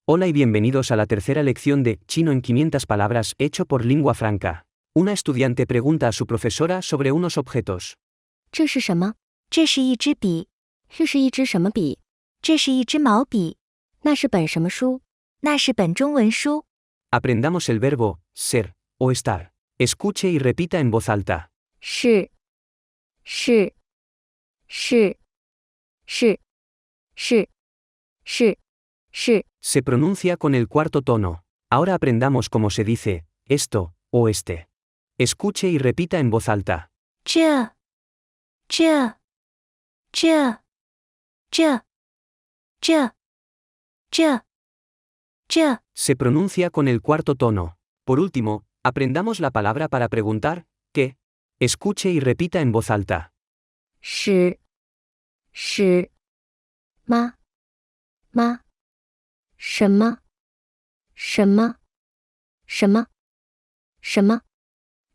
Hola y bienvenidos a la tercera lección de Chino en 500 palabras hecho por Lingua Franca. Una estudiante pregunta a su profesora sobre unos objetos. 这是什么？这是一支笔。这是一支什么笔？这是一支毛笔。那是本什么书？那是本中文书。 Aprendamos el verbo ser o estar. Escuche y repita en voz alta. 是，是，是，是，是，是，是。 Se pronuncia con el cuarto tono. Ahora aprendamos cómo se dice esto o este. Escuche y repita en voz alta. 这，这，这，这，这，这，这。 Se pronuncia con el cuarto tono. Por último, aprendamos la palabra para preguntar ¿qué? Escuche y repita en voz alta. 是，是，吗？吗？什么？什么？什么？什么？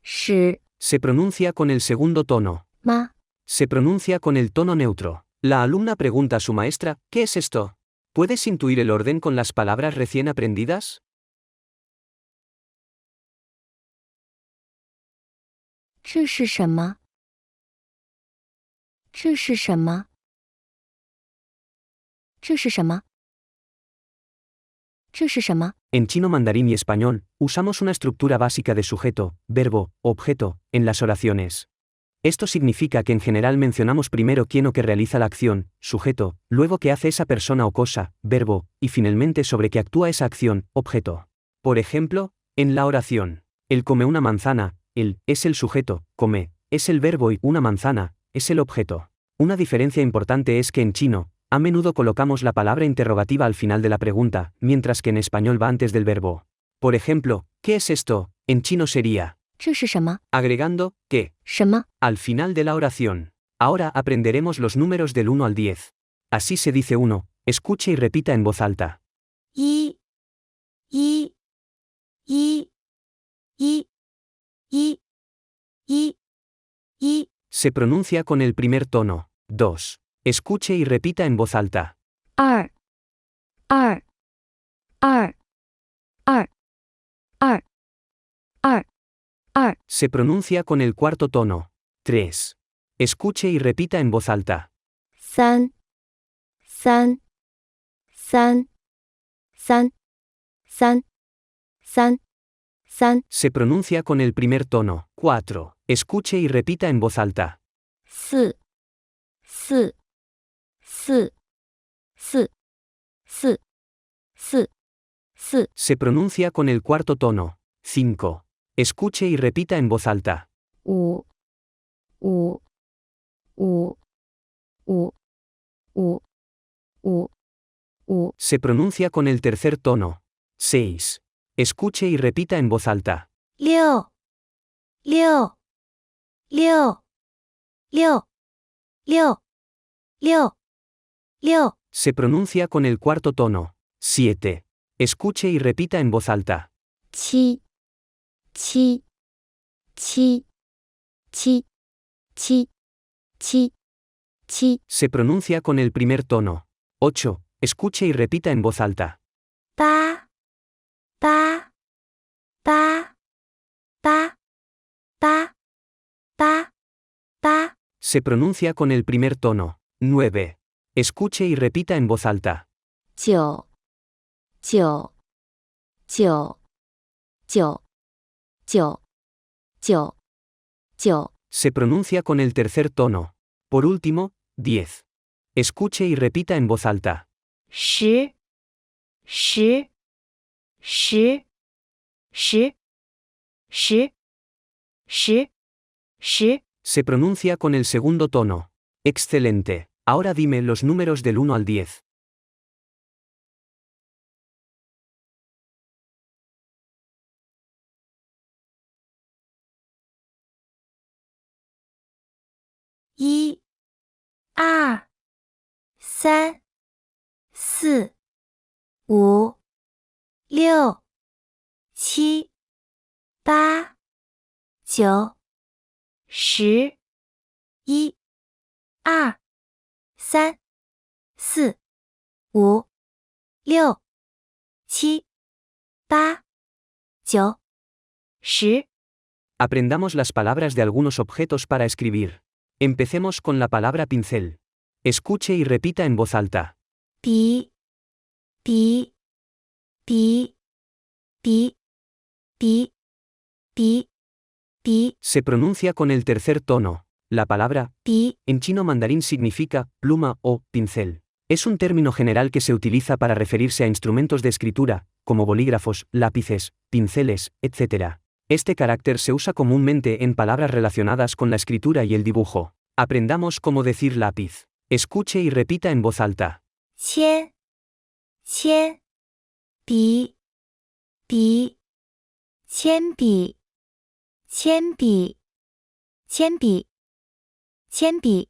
是 Se pronuncia con el segundo tono. 吗？ Se pronuncia con el tono neutro. La alumna pregunta a su maestra, ¿qué es esto? ¿Puedes intuir el orden con las palabras recién aprendidas? 这是什么？这是什么？这是什么？这是什么？ En chino mandarín y español, usamos una estructura básica de sujeto, verbo, objeto, en las oraciones. Esto significa que en general mencionamos primero quién o qué realiza la acción, sujeto, luego qué hace esa persona o cosa, verbo, y finalmente sobre qué actúa esa acción, objeto. Por ejemplo, en la oración, él come una manzana, él es el sujeto, come, es el verbo y una manzana es el objeto. Una diferencia importante es que en chino, a menudo colocamos la palabra interrogativa al final de la pregunta, mientras que en español va antes del verbo. Por ejemplo, ¿qué es esto? En chino sería 这是什么？ agregando ¿qué? 什么？ al final de la oración. Ahora aprenderemos los números del 1 al 10. Así se dice 1, escuche y repita en voz alta. 一，一，一，一，一，一，一。 Se pronuncia con el primer tono. 2. Escuche y repita en voz alta. 二，二，二，二，二，二，二。 Se pronuncia con el cuarto tono. 3. Escuche y repita en voz alta. 三，三，三，三，三，三，三。 Se pronuncia con el primer tono. 4. Escuche y repita en voz alta. 四，四，四，四，四，四，四。 Se pronuncia con el cuarto tono. 5. Escuche y repita en voz alta. 五，五，五，五，五，五，五。 Se pronuncia con el tercer tono. 6. Escuche y repita en voz alta. 六，六，六，六，六，六，六。 Se pronuncia con el cuarto tono. 7. Escuche y repita en voz alta. 七，七，七，七，七，七，七。 Se pronuncia con el primer tono. 8. Escuche y repita en voz alta. 八，八，八，八，八，八，八。 Se pronuncia con el primer tono. 9. Escuche y repita en voz alta. 九，九，九，九，九，九，九。 Se pronuncia con el tercer tono. Por último, 10. Escuche y repita en voz alta. 十，十，十，十，十，十，十。 Se pronuncia con el segundo tono. Excelente. Ahora dime los números del 1 al 10. 一，二，三，四，五，六，七，八，九，十，一，二，三，四，五，六， 7、8、9、10。 Aprendamos las palabras de algunos objetos para escribir. Empecemos con la palabra pincel. Escuche y repita en voz alta. 笔、笔、笔、笔、笔、笔、笔、 Se pronuncia con el tercer tono. La palabra 笔、 en chino mandarín significa pluma o pincel. Es un término general que se utiliza para referirse a instrumentos de escritura, como bolígrafos, lápices, pinceles, etc. Este carácter se usa comúnmente en palabras relacionadas con la escritura y el dibujo. Aprendamos cómo decir lápiz. Escuche y repita en voz alta. 铅、铅、笔、笔、铅笔、铅笔、铅笔、铅笔、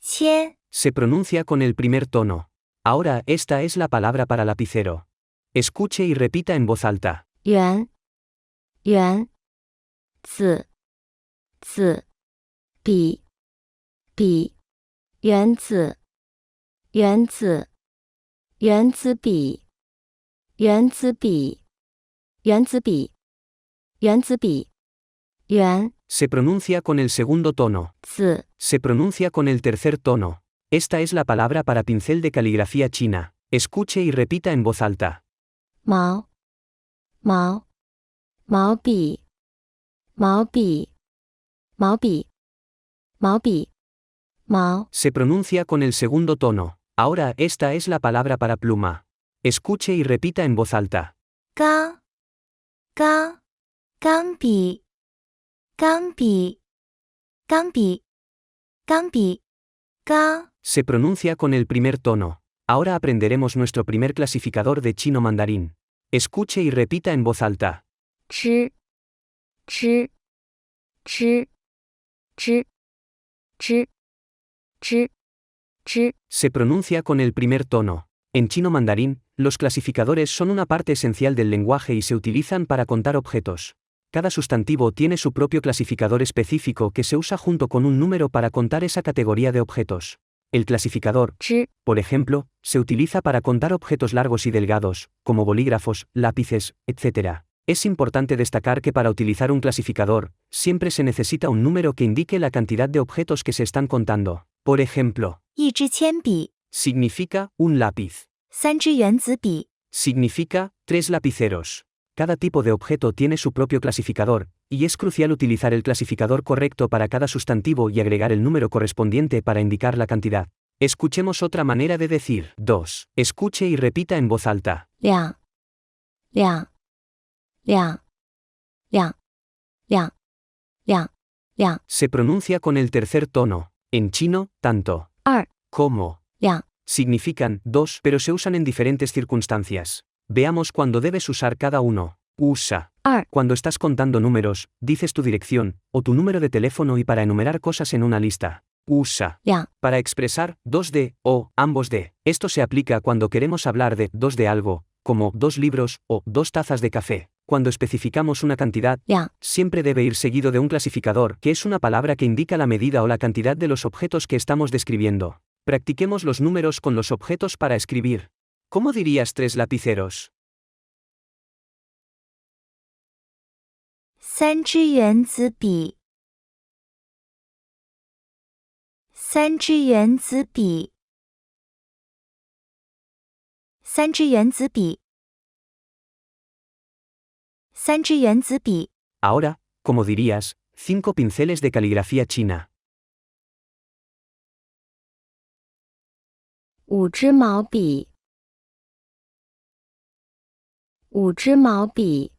铅。 Se pronuncia con el primer tono. Ahora esta es la palabra para lapicero. Escuche y repita en voz alta. 圆、圆、子、子、笔、笔、圆子、圆子、圆子笔、圆子笔、圆子笔、圆子笔、圆、 Se pronuncia con el segundo tono. 子、 Se pronuncia con el tercer tono. Esta es la palabra para pincel de caligrafía china. Escuche y repita en voz alta. 毛、毛、毛笔、毛笔、毛笔、毛笔、毛。 Se pronuncia con el segundo tono. Ahora esta es la palabra para pluma. Escuche y repita en voz alta. 钢、钢、钢笔、钢笔、钢笔、钢笔、钢。 Se pronuncia con el primer tono. Ahora aprenderemos nuestro primer clasificador de chino mandarín. Escuche y repita en voz alta. 吃、吃、吃、吃、吃、吃、吃。 Se pronuncia con el primer tono. En chino mandarín, los clasificadores son una parte esencial del lenguaje y se utilizan para contar objetos. Cada sustantivo tiene su propio clasificador específico que se usa junto con un número para contar esa categoría de objetos. El clasificador, 吃、 por ejemplo, se utiliza para contar objetos largos y delgados, como bolígrafos, lápices, etc. Es importante destacar que para utilizar un clasificador, siempre se necesita un número que indique la cantidad de objetos que se están contando. Por ejemplo, 一支铅笔， significa un lápiz. 三支原子笔， Significa 3 lapiceros. Cada tipo de objeto tiene su propio clasificador, y es crucial utilizar el clasificador correcto para cada sustantivo y agregar el número correspondiente para indicar la cantidad. Escuchemos otra manera de decir 2. Escuche y repita en voz alta. 两，两，两，两，两，两，两， Se pronuncia con el tercer tono. En chino, tanto 二， como 两， significan 2, pero se usan en diferentes circunstancias. Veamos cuándo debes usar cada uno. Usa. 二， Cuando estás contando números, dices tu dirección, o tu número de teléfono y para enumerar cosas en una lista. Usa. 两， Para expresar 2 de, o ambos de. Esto se aplica cuando queremos hablar de 2 de algo, como 2 libros, o 2 tazas de café. Cuando especificamos una cantidad, 两， siempre debe ir seguido de un clasificador, que es una palabra que indica la medida o la cantidad de los objetos que estamos describiendo. Practiquemos los números con los objetos para escribir. ¿Cómo dirías 3 lapiceros? 三支原子笔，三支原子笔，三支原子笔，三支原子笔， Ahora, ¿cómo dirías 5 pinceles de caligrafía china? 五支毛笔，五支毛笔，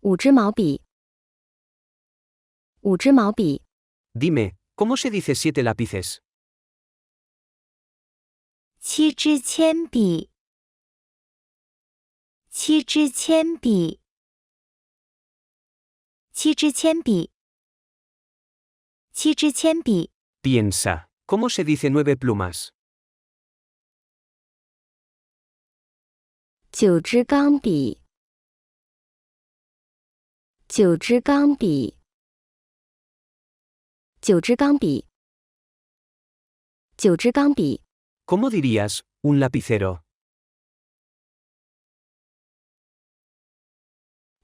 五支毛笔，五支毛笔， Dime, ¿cómo se dice 7 lápices? 七支铅笔，七支铅笔，七支铅笔，七支铅笔， Piensa, ¿cómo se dice 9 plumas? 九支钢笔，九支钢笔，九支钢笔，九支钢笔， ¿Cómo dirías 1 lapicero?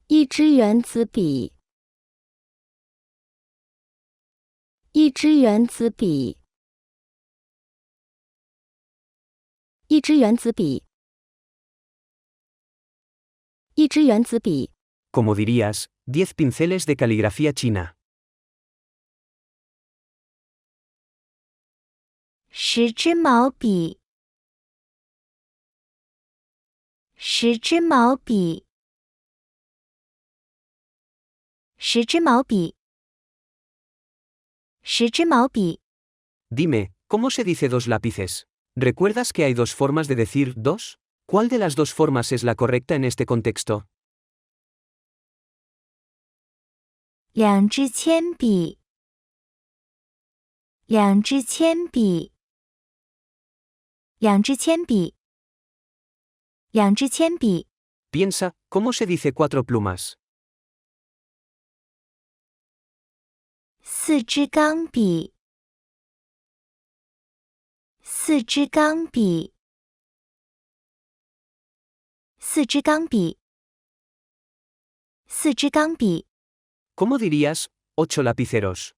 一支原子笔，一支原子笔，一支原子笔，一支原子笔。 Como dirías, 10 pinceles de caligrafía china. 10支毛笔，10支毛笔，10支毛笔，10支毛笔。 Dime, ¿cómo se dice 2 lápices? ¿Recuerdas que hay 2 formas de decir 2? ¿Cuál de las 2 formas es la correcta en este contexto? 2支铅笔，两支铅笔，两支铅笔，两支铅笔。 Piensa, ¿cómo se dice 4 plumas? 4支钢笔，四支钢笔，四支钢笔，四支钢笔。 ¿Cómo dirías 8 lapiceros?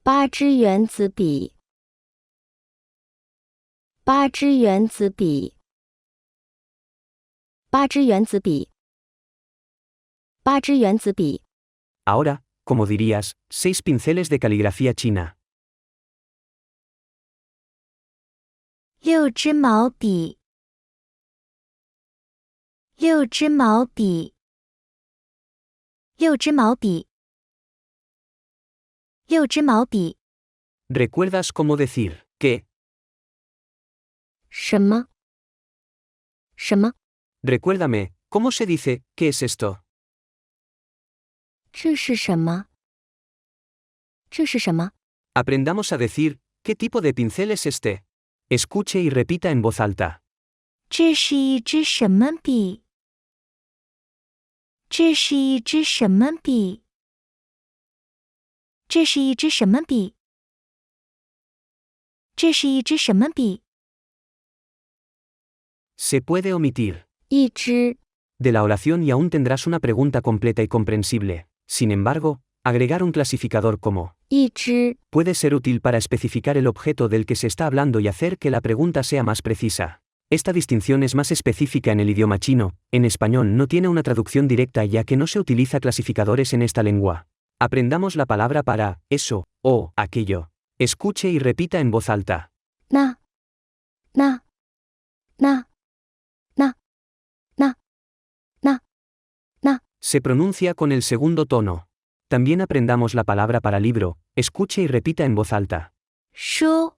8支原子笔，8支原子笔，8支原子笔，8支原子笔。 Ahora, ¿cómo dirías 6 pinceles de caligrafía china? 6支毛笔，六支毛笔，六支毛笔，六支毛笔。 ¿Recuerdas cómo decir qué? 什么？什么？ Recuérdame, ¿cómo se dice qué es esto? 这是什么？这是什么？ Aprendamos a decir ¿qué tipo de pincel es este? Escuche y repita en voz alta. 这是一支什么笔？这是一支什么笔？这是一支什么笔？这是一支什么笔？ Se puede omitir 一支 de la oración y aún tendrás una pregunta completa y comprensible. Sin embargo, agregar un clasificador como 一支 puede ser útil para especificar el objeto del que se está hablando y hacer que la pregunta sea más precisa. Esta distinción es más específica en el idioma chino. En español no tiene una traducción directa ya que no se utiliza clasificadores en esta lengua. Aprendamos la palabra para eso o aquello. Escuche y repita en voz alta. 那那那那那那那 Se pronuncia con el segundo tono. También aprendamos la palabra para libro. Escuche y repita en voz alta. 书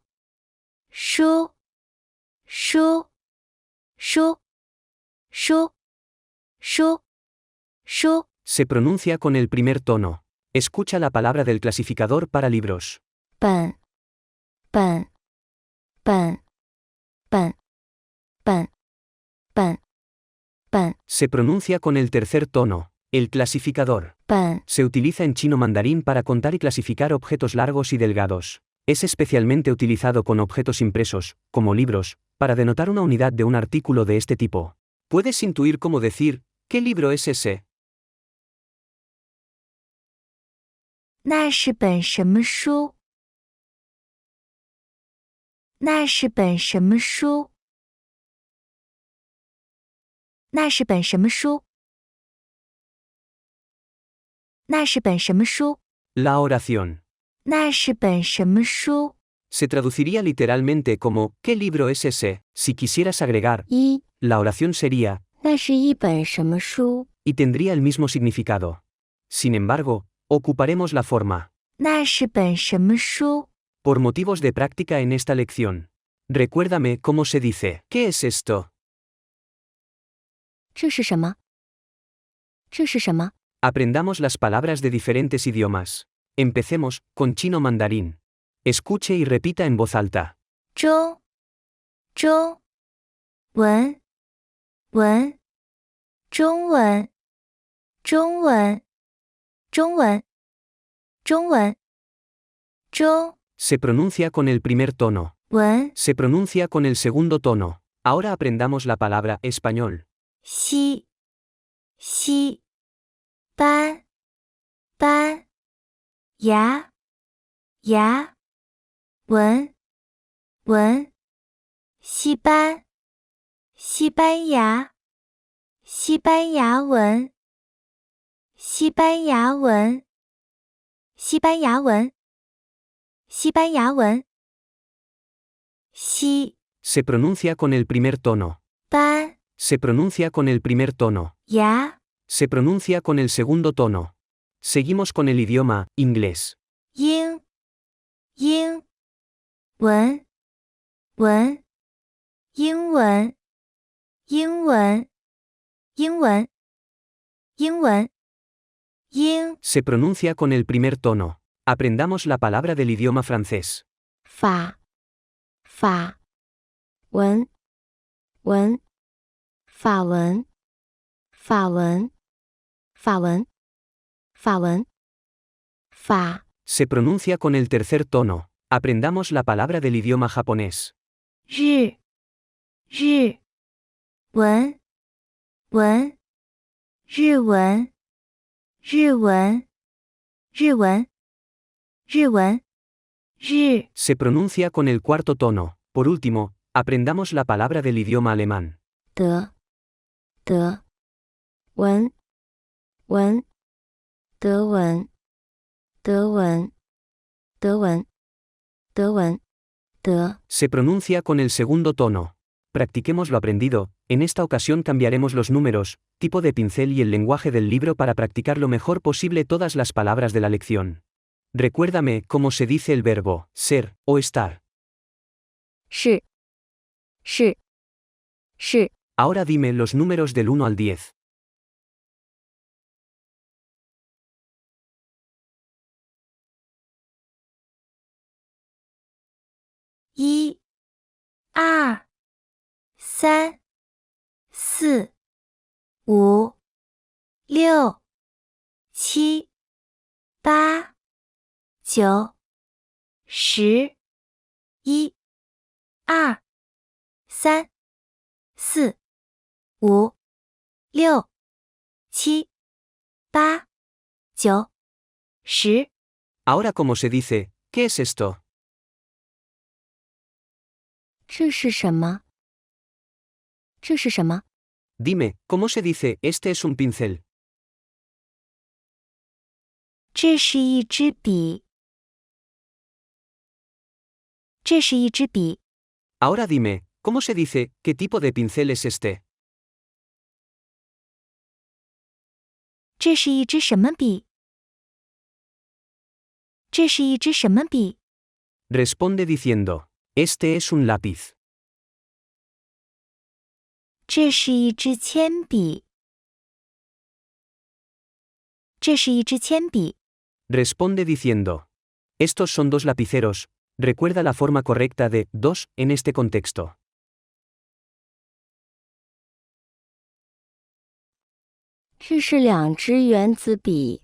书书书书书书 Se pronuncia con el primer tono. Escucha la palabra del clasificador para libros. 本本本本本本本 Se pronuncia con el tercer tono. El clasificador. 本 Se utiliza en chino mandarín para contar y clasificar objetos largos y delgados. Es especialmente utilizado con objetos impresos, como libros, para denotar una unidad de un artículo de este tipo. ¿Puedes intuir cómo decir qué libro es ese? 那是本什么书？那是本什么书？那是本什么书？那是本什么书？ La oración. 那是本什么书？ Se traduciría literalmente como ¿qué libro es ese? Si quisieras agregar 一， la oración sería 那是一本什么书？ y tendría el mismo significado. Sin embargo, ocuparemos la forma 那是本什么书？ por motivos de práctica en esta lección. Recuérdame cómo se dice ¿qué es esto? 这是什么？这是什么？ Aprendamos las palabras de diferentes idiomas. Empecemos con chino mandarín. Escuche y repita en voz alta. 中中文文中文中文中文中文中 Se pronuncia con el primer tono. 文 Se pronuncia con el segundo tono. Ahora aprendamos la palabra español. 西，西，班，班，牙，牙，文，文，西班，西班牙，西班牙文，西班牙文，西班牙文，西班牙文，西 Se pronuncia con el primer tono. 班 Se pronuncia con el primer tono. 牙 Se pronuncia con el segundo tono. Seguimos con el idioma inglés. 英英文文英文英文英文英文英 Se pronuncia con el primer tono. Aprendamos la palabra del idioma francés. 法法文文法文法文法文法文法 Se pronuncia con el tercer tono. Aprendamos la palabra del idioma japonés. 日日文文日文日文日文日文日 Se pronuncia con el cuarto tono. Por último, aprendamos la palabra del idioma alemán. 德德文文德文德文德文德文德 Se pronuncia con el segundo tono. Practiquemos lo aprendido. En esta ocasión cambiaremos los números, tipo de pincel y el lenguaje del libro para practicar lo mejor posible todas las palabras de la lección. Recuérdame cómo se dice el verbo ser o estar. 是是是 Ahora dime los números del 1 al 10. 一二三四五六七八九十一二三四五六七八九十 Ahora cómo se dice, ¿qué es esto? 这是什么？这是什么？ Dime, ¿cómo se dice este es un pincel? 这是一支笔。这是一支笔。 Ahora dime, ¿cómo se dice qué tipo de pincel es este? 这是一支什么笔？这是一支什么笔？ Responde diciendo, este es un lápiz. 这是一支铅笔。这是一支铅笔。 Responde diciendo, estos son dos lapiceros. Recuerda la forma correcta de dos en este contexto. 这是两支原子笔。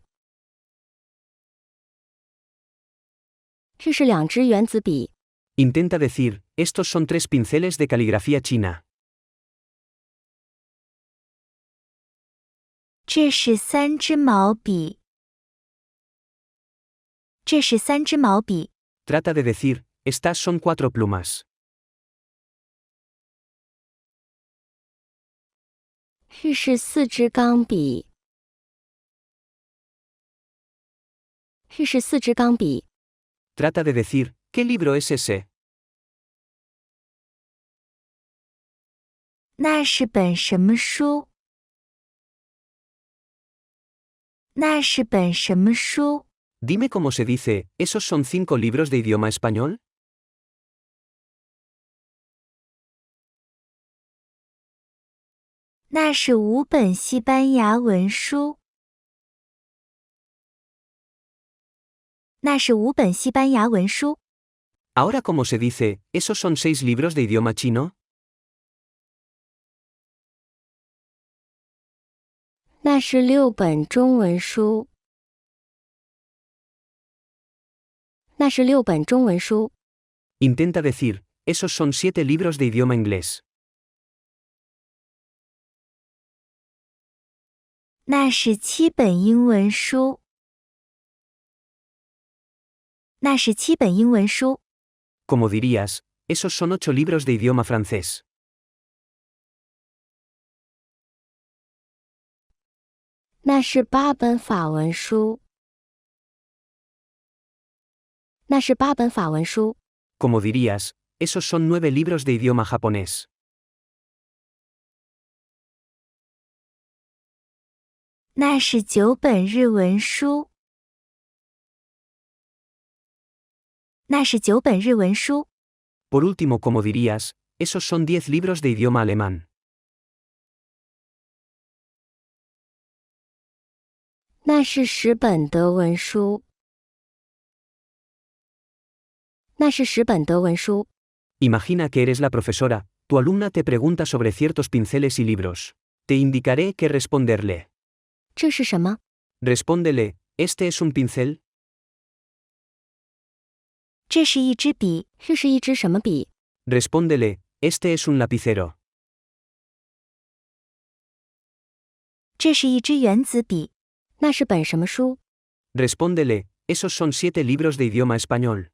这是两支原子笔。 Intenta decir, estos son tres pinceles de caligrafía china. 这是三支毛笔。这是三支毛笔。 Trata de decir, estas son cuatro plumas. 这是四支钢笔。这是四支钢笔。 Trata de decir, ¿qué libro es ese? 那是本什么书？那是本什么书？ Dime cómo se dice, ¿esos son 5 libros de idioma español? 那是5本西班牙文书。那是5本西班牙文书。 Ahora cómo se dice, ¿esos son 6 libros de idioma chino? 那是6本中文书。那是6本中文书。 Intenta decir, esos son 7 libros de idioma inglés. 那是7本英文书。那是7本英文书。 Como dirías, esos son 8 libros de idioma francés. 那是8本法文书。那是8本法文书。 Como dirías, esos son 9 libros de idioma japonés. 那是9本日文书。那是9本日文书。 Por último, como dirías, esos son 10 libros de idioma alemán. 那是10本德文书。那是10本德文书。 Imagina que eres la profesora, tu alumna te pregunta sobre ciertos pinceles y libros. Te indicaré qué responderle. 这是什么？ Respóndele, ¿este es un pincel? 这是一支笔。这是一支什么笔？ Respóndele, ¿este es un lapicero? 这是一支原子笔。那是本什么书？ Respóndele, esos son 7 libros de idioma español.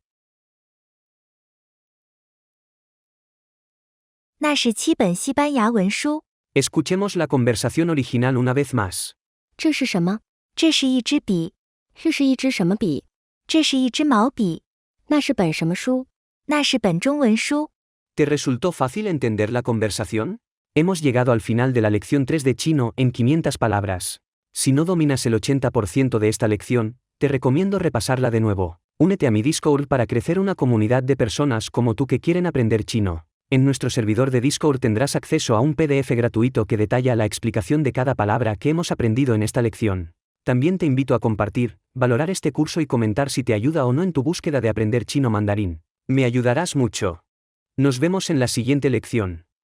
那是7本西班牙文书。 Escuchemos la conversación original una vez más. 这是什么？这是一支笔。这是一支什么笔？这是一支毛笔。那是本什么书？那是本中文书。 ¿Te resultó fácil entender la conversación? Hemos llegado al final de la lección 3 de chino en 500 palabras. Si no dominas el 80% de esta lección, te recomiendo repasarla de nuevo. Únete a mi Discord para crecer una comunidad de personas como tú que quieren aprender chino. En nuestro servidor de Discord tendrás acceso a un PDF gratuito que detalla la explicación de cada palabra que hemos aprendido en esta lección. También te invito a compartir, valorar este curso y comentar si te ayuda o no en tu búsqueda de aprender chino mandarín. Me ayudarás mucho. Nos vemos en la siguiente lección.